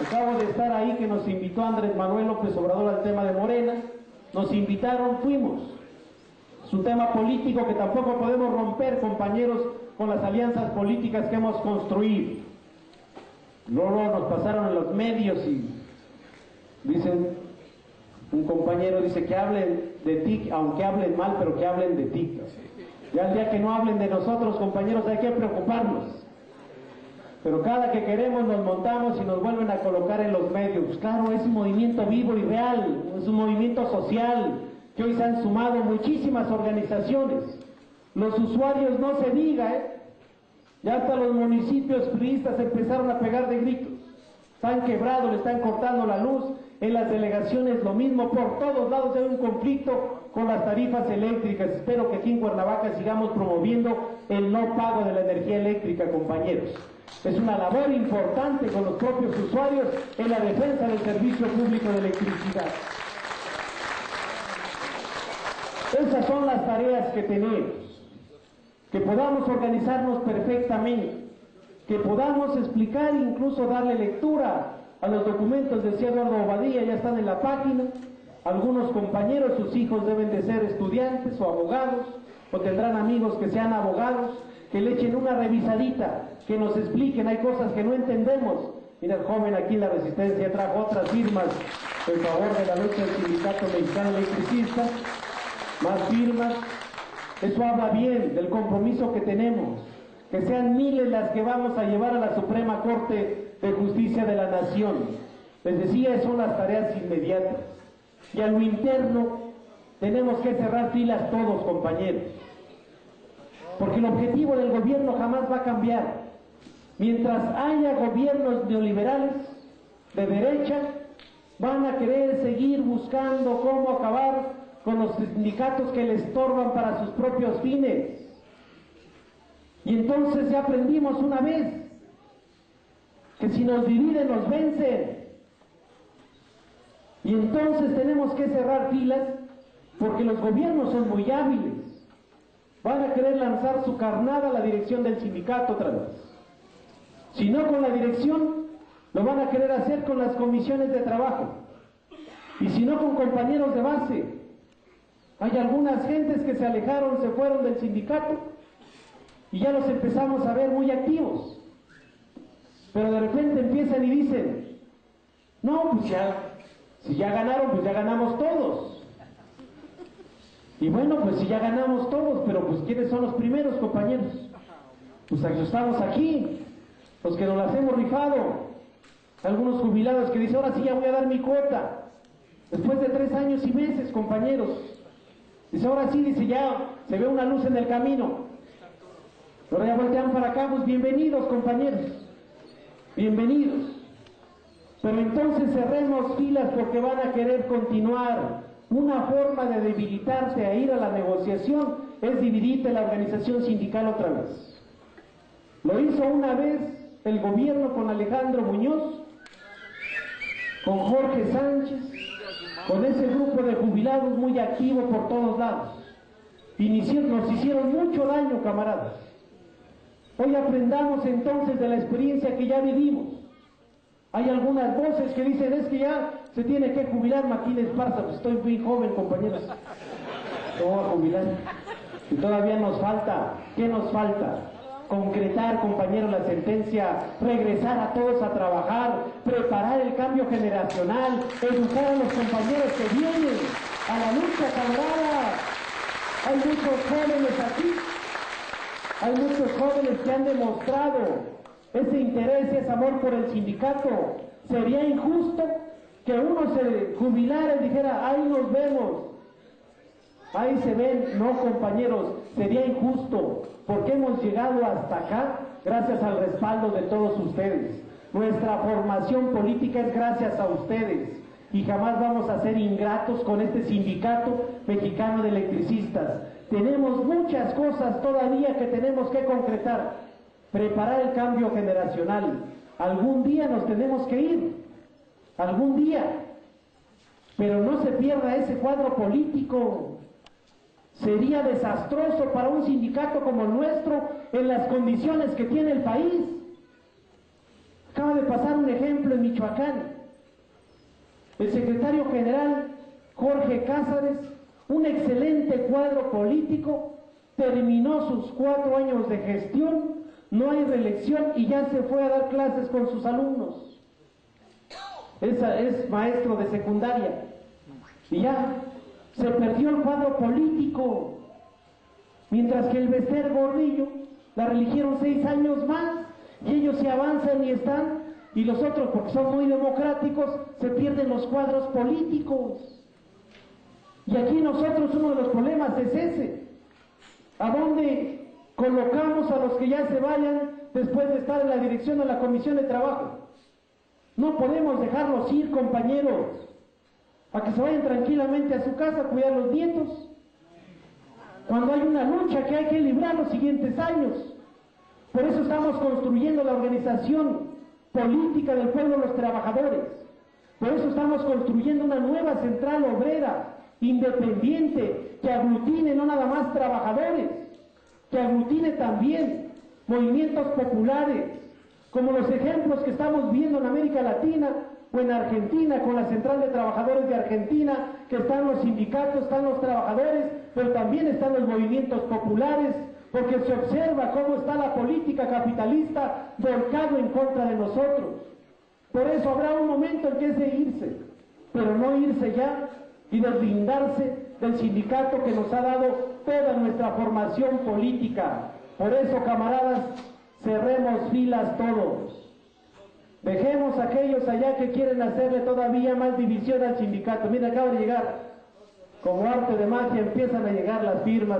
Acabo de estar ahí que nos invitó Andrés Manuel López Obrador al tema de Morena, nos invitaron, fuimos. Es un tema político que tampoco podemos romper, compañeros, con las alianzas políticas que hemos construido. Luego nos pasaron en los medios y dicen, un compañero dice que hablen de TIC, aunque hablen mal, pero que hablen de TIC. Ya el día que no hablen de nosotros, compañeros, hay que preocuparnos. Pero cada que queremos nos montamos y nos vuelven a colocar en los medios. Pues claro, es un movimiento vivo y real, es un movimiento social, que hoy se han sumado muchísimas organizaciones. Los usuarios, no se diga, ya hasta los municipios priistas empezaron a pegar de gritos. Están quebrados, le están cortando la luz, en las delegaciones lo mismo, por todos lados hay un conflicto con las tarifas eléctricas. Espero que aquí en Cuernavaca sigamos promoviendo el no pago de la energía eléctrica, compañeros. Es una labor importante con los propios usuarios en la defensa del servicio público de electricidad. Esas son las tareas que tenemos, que podamos organizarnos perfectamente, que podamos explicar, incluso darle lectura a los documentos, decía Eduardo Obadía, ya están en la página. Algunos compañeros, sus hijos deben de ser estudiantes o abogados, o tendrán amigos que sean abogados, que le echen una revisadita, que nos expliquen, hay cosas que no entendemos. Mira, el joven aquí en la Resistencia trajo otras firmas en favor de la lucha del Sindicato Mexicano Electricista, más firmas. Eso habla bien del compromiso que tenemos, que sean miles las que vamos a llevar a la Suprema Corte de Justicia de la Nación. Les decía, son las tareas inmediatas. Y a lo interno tenemos que cerrar filas todos, compañeros, porque el objetivo del gobierno jamás va a cambiar. Mientras haya gobiernos neoliberales de derecha, van a querer seguir buscando cómo acabar con los sindicatos que les estorban para sus propios fines. Y entonces ya aprendimos una vez que si nos dividen nos vencen. Y entonces tenemos que cerrar filas, porque los gobiernos son muy hábiles. Van a querer lanzar su carnada a la dirección del sindicato otra vez. Si no con la dirección, lo van a querer hacer con las comisiones de trabajo. Y si no con compañeros de base. Hay algunas gentes que se alejaron, se fueron del sindicato y ya los empezamos a ver muy activos. Pero de repente empiezan y dicen, no, pues ya, si ya ganaron, pues ya ganamos todos. Y bueno, pues si ya ganamos todos, pero pues ¿quiénes son los primeros, compañeros? Pues estamos aquí, los que nos las hemos rifado. Algunos jubilados que dicen, ahora sí ya voy a dar mi cuota. Después de 3 años y meses, compañeros. Dice, ahora sí, dice, ya se ve una luz en el camino. Ahora ya voltean para acá, pues bienvenidos, compañeros. Bienvenidos. Pero entonces cerremos filas, porque van a querer continuar. Una forma de debilitarse a ir a la negociación es dividirte la organización sindical otra vez. Lo hizo una vez el gobierno con Alejandro Muñoz, con Jorge Sánchez, con ese grupo de jubilados muy activo por todos lados. Nos hicieron mucho daño, camaradas. Hoy aprendamos entonces de la experiencia que ya vivimos. Hay algunas voces que dicen, es que ya se tiene que jubilar Maquín Esparza. Pues estoy muy joven, compañeros. ¿Cómo voy a jubilar? Y todavía nos falta. ¿Qué nos falta? Concretar, compañeros, la sentencia, regresar a todos a trabajar, preparar el cambio generacional, educar a los compañeros que vienen a la lucha, camarada. Hay muchos jóvenes aquí, hay muchos jóvenes que han demostrado ese interés, ese amor por el sindicato. Sería injusto que uno se jubilara y dijera, ahí nos vemos, ahí se ven. No, compañeros, sería injusto, porque hemos llegado hasta acá gracias al respaldo de todos ustedes. Nuestra formación política es gracias a ustedes y jamás vamos a ser ingratos con este sindicato mexicano de electricistas. Tenemos muchas cosas todavía que tenemos que concretar. Preparar el cambio generacional. Algún día nos tenemos que ir, algún día, pero no se pierda ese cuadro político. Sería desastroso para un sindicato como el nuestro en las condiciones que tiene el país. Acaba de pasar un ejemplo en Michoacán. El secretario general Jorge Cázares, un excelente cuadro político, terminó sus 4 años de gestión, no hay reelección y ya se fue a dar clases con sus alumnos. Es maestro de secundaria y ya se perdió el cuadro político. Mientras que el Bester Gordillo la reeligieron 6 años más y ellos se avanzan y están, y los otros, porque son muy democráticos, se pierden los cuadros políticos. Y aquí nosotros uno de los problemas es ese. ¿A dónde colocamos a los que ya se vayan después de estar en la dirección de la Comisión de Trabajo? No podemos dejarlos ir, compañeros, a que se vayan tranquilamente a su casa a cuidar a los nietos, cuando hay una lucha que hay que librar los siguientes años. Por eso estamos construyendo la organización política del pueblo de los trabajadores. Por eso estamos construyendo una nueva central obrera, independiente, que aglutine no nada más trabajadores, que aglutine también movimientos populares, como los ejemplos que estamos viendo en América Latina o en Argentina, con la Central de Trabajadores de Argentina, que están los sindicatos, están los trabajadores, pero también están los movimientos populares, porque se observa cómo está la política capitalista volcado en contra de nosotros. Por eso habrá un momento en que es de irse, pero no irse ya y deslindarse del sindicato que nos ha dado toda nuestra formación política. Por eso, camaradas, cerremos filas todos. Dejemos a aquellos allá que quieren hacerle todavía más división al sindicato. Mira, acaba de llegar, como arte de magia, empiezan a llegar las firmas.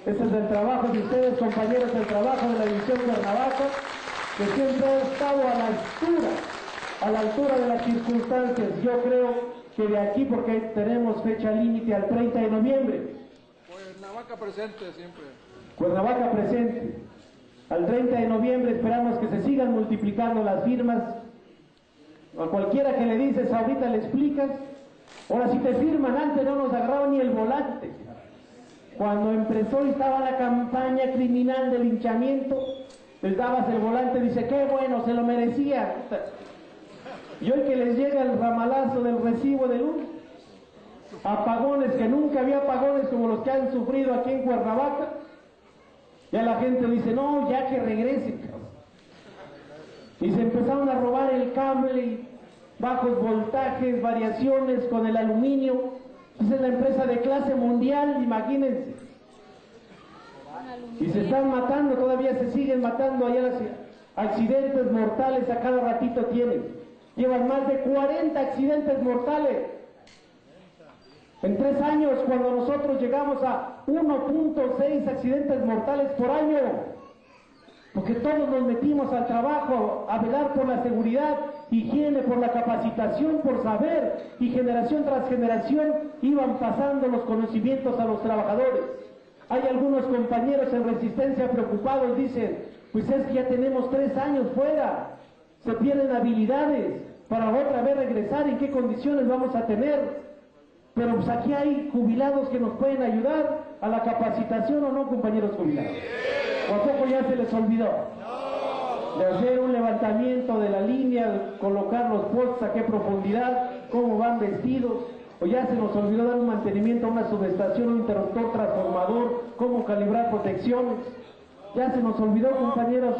Ese es el trabajo de ustedes, compañeros, el trabajo de la División Cuernavaca, que siempre ha estado a la altura de las circunstancias. Yo creo que de aquí, porque tenemos fecha límite al 30 de noviembre. Cuernavaca presente siempre. Cuernavaca presente. Al 30 de noviembre esperamos que se sigan multiplicando las firmas. A cualquiera que le dices, ahorita le explicas. Ahora, si te firman, antes no nos agarraban ni el volante. Cuando empezó y estaba la campaña criminal de linchamiento, les dabas el volante, dice, qué bueno, se lo merecía. Y hoy que les llega el ramalazo del recibo de luz, apagones, que nunca había apagones como los que han sufrido aquí en Cuernavaca, ya la gente dice, no, ya que regresen. Y se empezaron a robar el cable, bajos voltajes, variaciones con el aluminio. Esa es la empresa de clase mundial, imagínense. Y se están matando, todavía se siguen matando allá, las accidentes mortales a cada ratito tienen. Llevan más de 40 accidentes mortales. En 3 años, cuando nosotros llegamos a 1.6 accidentes mortales por año, porque todos nos metimos al trabajo a velar por la seguridad, higiene, por la capacitación, por saber, y generación tras generación iban pasando los conocimientos a los trabajadores. Hay algunos compañeros en Resistencia preocupados, dicen, Pues es que ya tenemos 3 años fuera, se pierden habilidades para otra vez regresar, ¿en qué condiciones vamos a tener? Pero pues aquí hay jubilados que nos pueden ayudar a la capacitación, ¿o no, compañeros jubilados? ¿O a poco ya se les olvidó? De hacer un levantamiento de la línea, colocar los postes a qué profundidad, cómo van vestidos, o ya se nos olvidó dar un mantenimiento a una subestación, un interruptor transformador, cómo calibrar protecciones. Ya se nos olvidó, compañeros,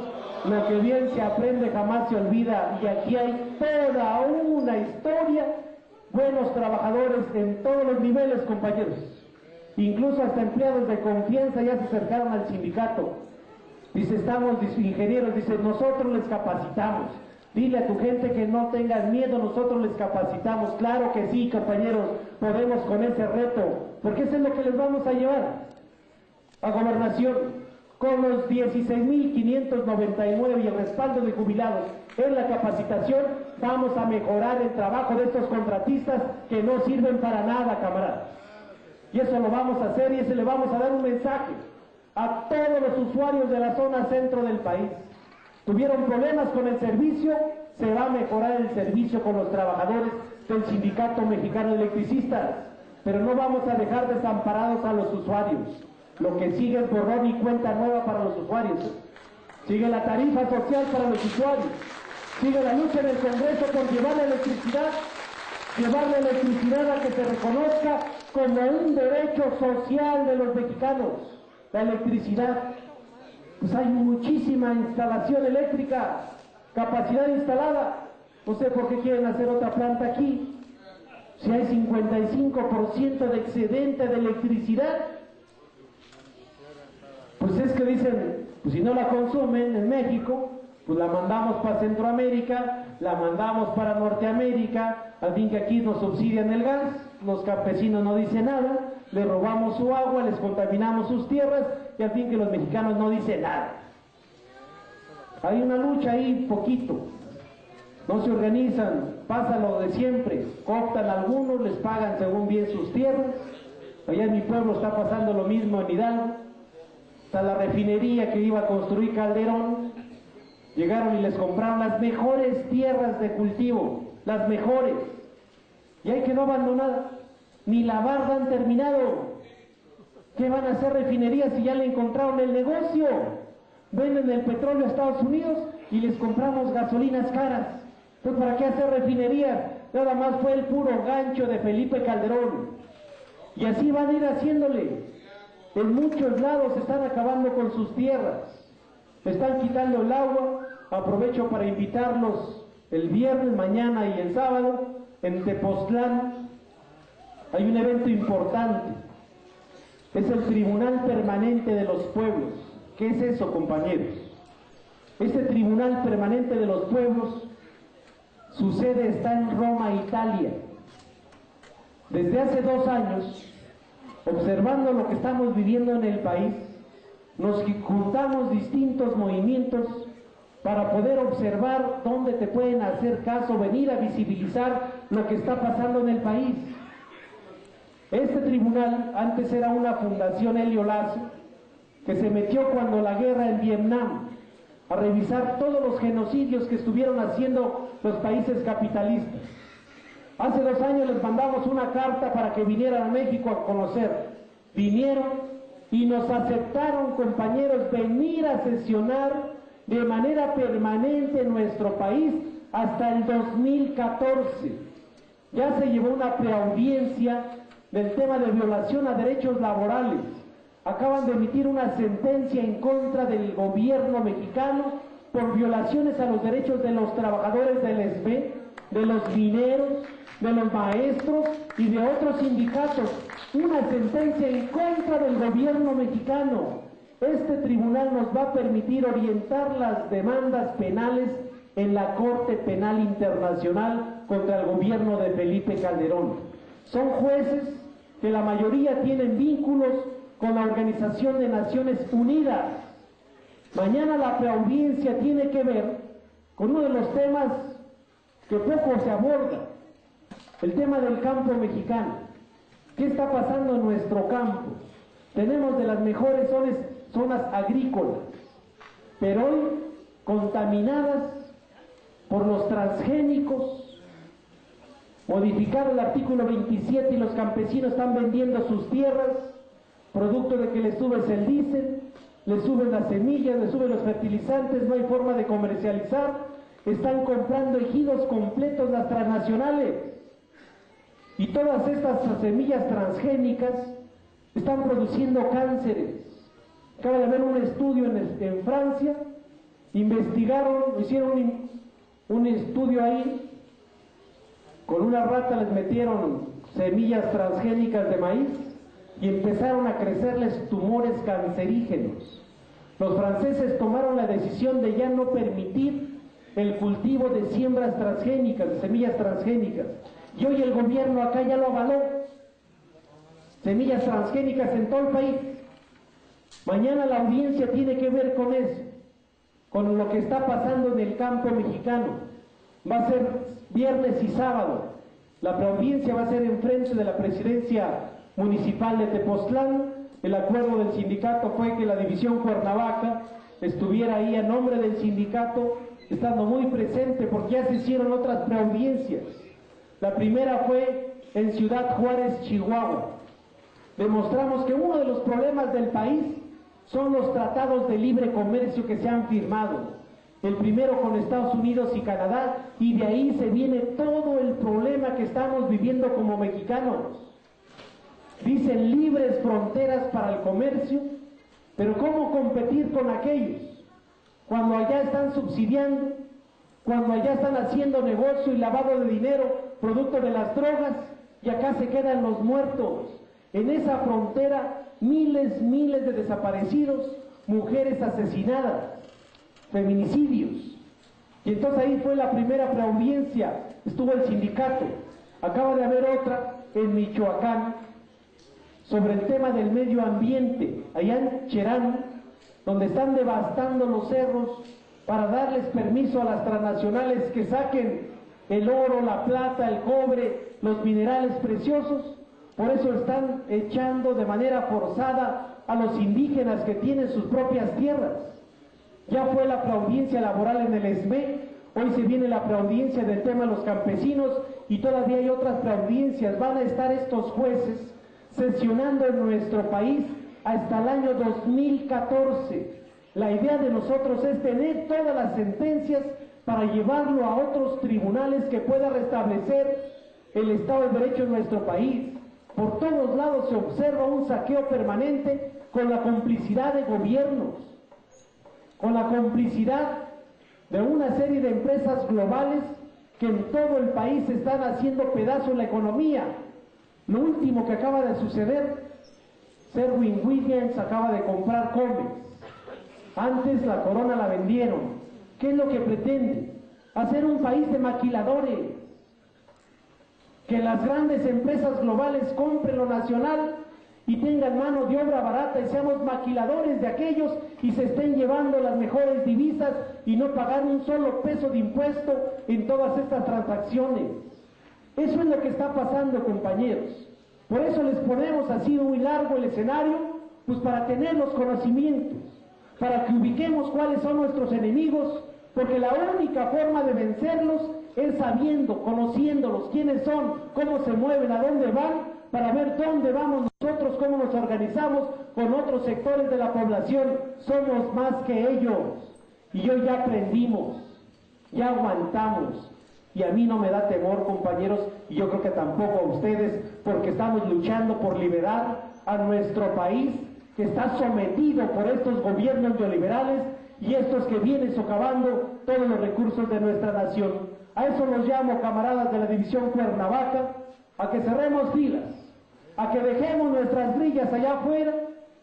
lo que bien se aprende jamás se olvida, y aquí hay toda una historia, buenos trabajadores en todos los niveles, compañeros, incluso hasta empleados de confianza ya se acercaron al sindicato. Dice, estamos ingenieros, dice, nosotros les capacitamos. Dile a tu gente que no tengan miedo, nosotros les capacitamos. Claro que sí, compañeros, podemos con ese reto, porque eso es lo que les vamos a llevar a Gobernación. Con los 16.599 y el respaldo de jubilados en la capacitación, vamos a mejorar el trabajo de estos contratistas que no sirven para nada, camaradas. Y eso lo vamos a hacer, y ese le vamos a dar un mensaje a todos los usuarios de la zona centro del país. Tuvieron problemas con el servicio, se va a mejorar el servicio con los trabajadores del Sindicato Mexicano de Electricistas, pero no vamos a dejar desamparados a los usuarios. Lo que sigue es borrón y cuenta nueva para los usuarios. Sigue la tarifa social para los usuarios. Sigue la lucha en el Congreso por llevar la electricidad a que se reconozca como un derecho social de los mexicanos. La electricidad, pues hay muchísima instalación eléctrica, capacidad instalada. No sé por qué quieren hacer otra planta aquí. Si hay 55% de excedente de electricidad, pues es que dicen, pues si no la consumen en México, pues la mandamos para Centroamérica, la mandamos para Norteamérica, al fin que aquí nos subsidian el gas, los campesinos no dicen nada, les robamos su agua, les contaminamos sus tierras, y al fin que los mexicanos no dicen nada. Hay una lucha ahí, poquito, no se organizan, pasa lo de siempre, cooptan a algunos, les pagan según bien sus tierras. Allá en mi pueblo está pasando lo mismo en Hidalgo. Hasta la refinería que iba a construir Calderón, llegaron y les compraron las mejores tierras de cultivo, las mejores, y ahí quedó abandonada, ni la barda han terminado. ¿Qué van a hacer refinerías si ya le encontraron el negocio? Venden el petróleo a Estados Unidos y les compramos gasolinas caras. Entonces, ¿para qué hacer refinerías? Nada más fue el puro gancho de Felipe Calderón, y así van a ir haciéndole. En muchos lados están acabando con sus tierras, están quitando el agua. Aprovecho para invitarlos el viernes, mañana y el sábado en Tepoztlán. Hay un evento importante, es el Tribunal Permanente de los Pueblos. ¿Qué es eso, compañeros? Este Tribunal Permanente de los Pueblos, su sede está en Roma, Italia. Desde hace 2 años, observando lo que estamos viviendo en el país, nos juntamos distintos movimientos para poder observar dónde te pueden hacer caso, venir a visibilizar lo que está pasando en el país. Este tribunal antes era una fundación Helio Lazo, que se metió cuando la guerra en Vietnam, a revisar todos los genocidios que estuvieron haciendo los países capitalistas. Hace 2 años les mandamos una carta para que vinieran a México a conocer. Vinieron y nos aceptaron, compañeros, venir a sesionar de manera permanente en nuestro país hasta el 2014. Ya se llevó una preaudiencia del tema de violación a derechos laborales. Acaban de emitir una sentencia en contra del gobierno mexicano por violaciones a los derechos de los trabajadores del SB, de los mineros, de los maestros y de otros sindicatos. Una sentencia en contra del gobierno mexicano. Este tribunal nos va a permitir orientar las demandas penales en la Corte Penal Internacional contra el gobierno de Felipe Calderón. Son jueces que la mayoría tienen vínculos con la Organización de Naciones Unidas. Mañana la preaudiencia tiene que ver con uno de los temas que poco se aborda, el tema del campo mexicano. ¿Qué está pasando en nuestro campo? Tenemos de las mejores zonas agrícolas, pero hoy contaminadas por los transgénicos. Modificaron el artículo 27 y los campesinos están vendiendo sus tierras, producto de que le subes el diésel, le suben las semillas, le suben los fertilizantes, no hay forma de comercializar, están comprando ejidos completos las transnacionales. Y todas estas semillas transgénicas están produciendo cánceres. Acaba de haber un estudio en Francia, investigaron, hicieron un estudio ahí, con una rata les metieron semillas transgénicas de maíz y empezaron a crecerles tumores cancerígenos. Los franceses tomaron la decisión de ya no permitir el cultivo de siembras transgénicas, de semillas transgénicas. Y hoy el gobierno acá ya lo avaló. Semillas transgénicas en todo el país. Mañana la audiencia tiene que ver con eso, con lo que está pasando en el campo mexicano. Va a ser viernes y sábado. La preaudiencia va a ser enfrente de la presidencia municipal de Tepoztlán. El acuerdo del sindicato fue que la división Cuernavaca estuviera ahí a nombre del sindicato, estando muy presente, porque ya se hicieron otras preaudiencias. La primera fue en Ciudad Juárez, Chihuahua. Demostramos que uno de los problemas del país son los tratados de libre comercio que se han firmado. El primero con Estados Unidos y Canadá, y de ahí se viene todo el problema que estamos viviendo como mexicanos. Dicen libres fronteras para el comercio, pero ¿cómo competir con aquellos? Cuando allá están subsidiando, cuando allá están haciendo negocio y lavado de dinero producto de las drogas, y acá se quedan los muertos. En esa frontera, miles de desaparecidos, mujeres asesinadas, feminicidios. Y entonces ahí fue la primera preaudiencia, estuvo el sindicato. Acaba de haber otra en Michoacán sobre el tema del medio ambiente, allá en Cherán, donde están devastando los cerros para darles permiso a las transnacionales que saquen el oro, la plata, el cobre, los minerales preciosos. Por eso están echando de manera forzada a los indígenas que tienen sus propias tierras. Ya fue la preaudiencia laboral en el ESME, hoy se viene la preaudiencia del tema de los campesinos y todavía hay otras preaudiencias. Van a estar estos jueces sesionando en nuestro país hasta el año 2014. La idea de nosotros es tener todas las sentencias para llevarlo a otros tribunales que pueda restablecer el Estado de Derecho en nuestro país. Por todos lados se observa un saqueo permanente con la complicidad de gobiernos, con la complicidad de una serie de empresas globales que en todo el país están haciendo pedazos la economía. Lo último que acaba de suceder, Sherwin-Williams acaba de comprar Comex. Antes la Corona la vendieron. ¿Qué es lo que pretende? Hacer un país de maquiladores. Que las grandes empresas globales compren lo nacional y tengan mano de obra barata y seamos maquiladores de aquellos y se estén llevando las mejores divisas y no pagar un solo peso de impuesto en todas estas transacciones. Eso es lo que está pasando, compañeros. Por eso les ponemos así muy largo el escenario, pues para tener los conocimientos, para que ubiquemos cuáles son nuestros enemigos, porque la única forma de vencerlos es sabiendo, conociéndolos, quiénes son, cómo se mueven, a dónde van, para ver dónde vamos nosotros, cómo nos organizamos con otros sectores de la población. Somos más que ellos. Y hoy ya aprendimos, ya aguantamos. Y a mí no me da temor, compañeros, y yo creo que tampoco a ustedes, porque estamos luchando por liberar a nuestro país, que está sometido por estos gobiernos neoliberales y estos que vienen socavando todos los recursos de nuestra nación. A eso los llamo, camaradas de la división Cuernavaca, a que cerremos filas, a que dejemos nuestras grillas allá afuera.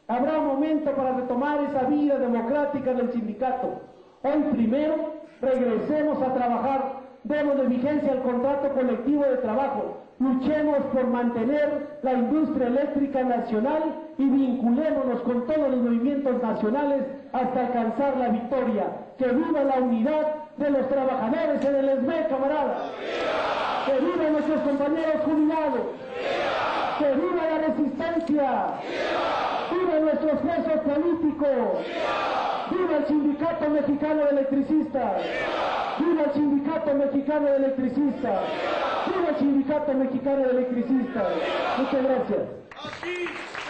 Habrá un momento para retomar esa vida democrática del sindicato. Hoy primero regresemos a trabajar, demos de vigencia al contrato colectivo de trabajo, luchemos por mantener la industria eléctrica nacional y vinculémonos con todos los movimientos nacionales hasta alcanzar la victoria. ¡Que viva la unidad de los trabajadores en el ESME, camaradas! ¡Que vivan nuestros compañeros jubilados! ¡Que viva la resistencia! ¡Viva nuestros presos políticos! ¡Viva el Sindicato Mexicano de Electricistas! ¡Viva el Sindicato Mexicano de Electricistas! ¡Viva el Sindicato Mexicano de Electricistas! Muchas gracias.